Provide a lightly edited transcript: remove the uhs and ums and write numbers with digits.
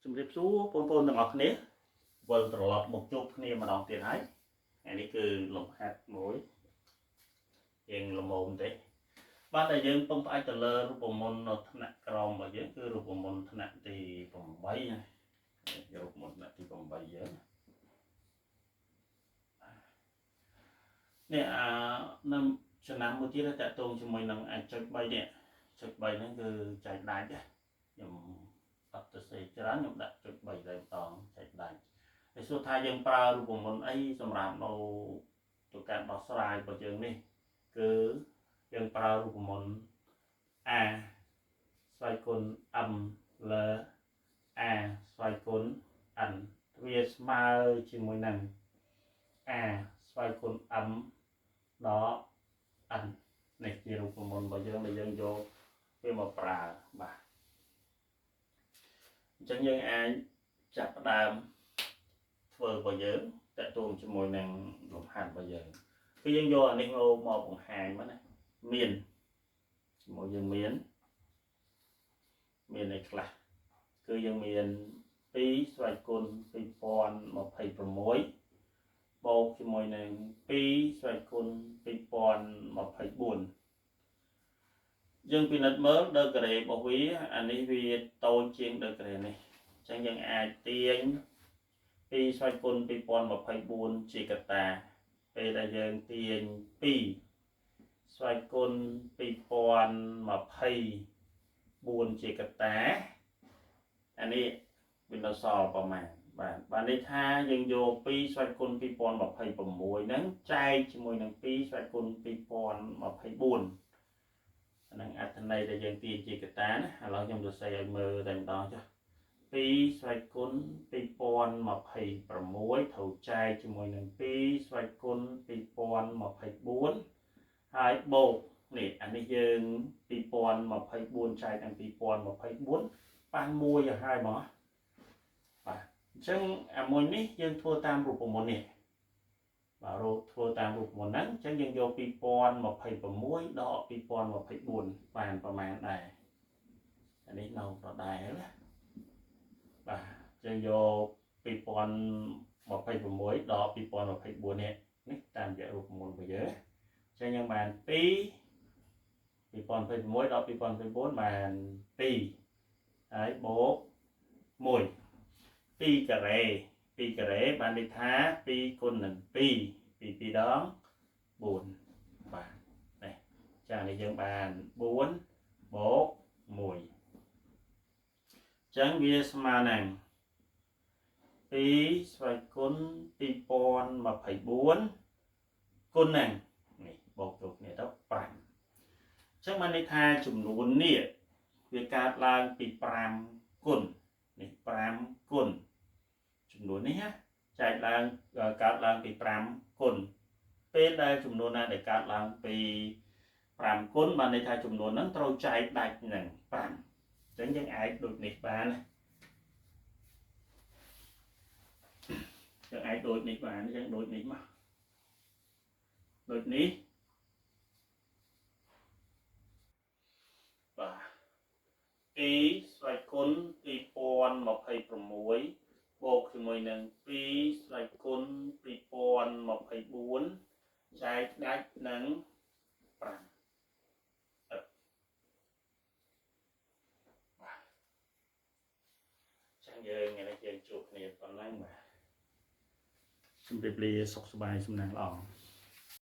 ជំរាបសួរបងប្អូនទាំងអស់គ្នាវិលត្រឡប់មកជួបគ្នាម្ដងទៀតហើយថ្ងៃនេះគឺលំហាត់មួយយើងល្មមទេបាទតែយើងពឹងផ្អែកទៅលើរូបមន្តនៅថ្នាក់ក្រោមរបស់យើងគឺរូបមន្តថ្នាក់ទី8ហើយរូបមន្តថ្នាក់ទី8យើងនេះនៅឆ្នាំមួយទៀតតកតងជាមួយនឹងអាចុច3នេះចុច3ហ្នឹងគឺចែកដាច់ខ្ញុំអត់ទៅសេច្រើនខ្ញុំដាក់ចុច3តែម្ដងចែកដាច់ហើយសួរថាយើងប្រើរូបមន្តអីសម្រាប់នៅទៅការដោះស្រាយរបស់យើងនេះគឺយើងប្រើរូបមន្ត A ស្វ័យគុណ M លើ A ស្វ័យគុណ N វាស្មើជាមួយនឹង A ស្វ័យគុណ M ដល់ N នេះជារូបមន្តរបស់យើងដែលយើងយកវាមកប្រើបាទអញ្ចឹងយើងអាចចាប់ផ្ដើមធ្វើរបស់យើងតកតងជាមួយនឹងលំហាត់របស់យើងគឺយើងយកអានេះមកបង្ហាញមកណាមានជាមួយយើងមានអីខ្លះគឺយើងមាន2ស្វ័យគុណ2026បូកជាមួយនឹង2ស្វ័យគុណ2024យើងពិនិត្យមើលដឺក្រេរបស់វាអានេះវាតូចជាងដឺក្រេនេះអញ្ចឹងយើងអាចទាញ2ស្វ័យគុណ2024ជាកត្តាពេលដែលយើងទាញ2ស្វ័យគុណ2024ជាកត្តាអានេះវានៅសល់ប្រមាណបាទនេះថាយើងយក2ស្វ័យគុណ2026ហ្នឹងចែកជាមួយនឹង2ស្វ័យគុណ2024ហ្នឹងអត្ថន័យដែលយើងទាញជាកត្តាណាឥឡូវខ្ញុំសរសេរឲ្យមើលតែម្ដងចុះ2ស្វ័យគុណ2026ត្រូវចែកជាមួយនឹង2ស្វ័យគុណ2024ហើយបូកនេះអានេះយើង2024ចែកនឹង2024ប៉ះ1ឲ្យហើយហ្មងបាទអញ្ចឹងអាមួយនេះយើងធ្វើតាមរូបមន្តនេះបាទធ្វើតាមរូបមន្តហ្នឹងអញ្ចឹងយើងយក2026ដក2024បានប្រមាណដែរអានេះនៅដដែលណាបាទអញ្ចឹងយក2026ដក2024នេះតាមរយៈរូបមន្តរបស់យើងអញ្ចឹងយើងបាន2026ដក2024បាន2ហើយបូក1 2ការ៉េបានន័យថា2គុណនឹង2 2ដង4បាទនេះចានេះយើងបាន4បូក1អញ្ចឹងវាស្មើនឹង2ស្វ័យគុណ2024គុណនឹងនេះបូកចូលគ្នាទៅ5អញ្ចឹងបានន័យថាចំនួននេះវាកើតឡើងពី5គុណនេះ5គុណចំនួននេះចែកឡើងកើតឡើងពី5គុណពេលដែលចំនួនណាដែលកើតឡើងពី5គុណបានន័យថាចំនួនហ្នឹងត្រូវចែកដាច់នឹង5អញ្ចឹងយើងអាចដូចនេះបានយើងអាចដូចនេះបានយើងដូចនេះមកដូចនេះបាទ2ស្វ័យគុណ2026បូកជាមួយនឹង2ស្វ័យគុណ2024ចែកដាច់នឹង5បាទចឹងយើងថ្ងៃនេះយើងជួបគ្នាប៉ុណ្ណឹងបាទជម្រាបលាសុខសប្បាយសំណាងល្អ